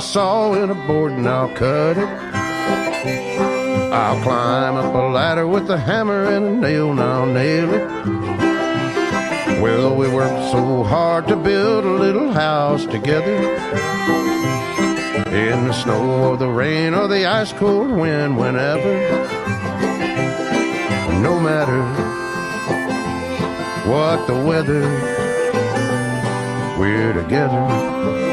saw in a board and I'll cut it. I'll climb up a ladder with a hammer and a nail and I'll nail it. Well, we worked so hard to build a little house together. In the snow or the rain or the ice cold wind, whenever. No matter what the weather, we're together.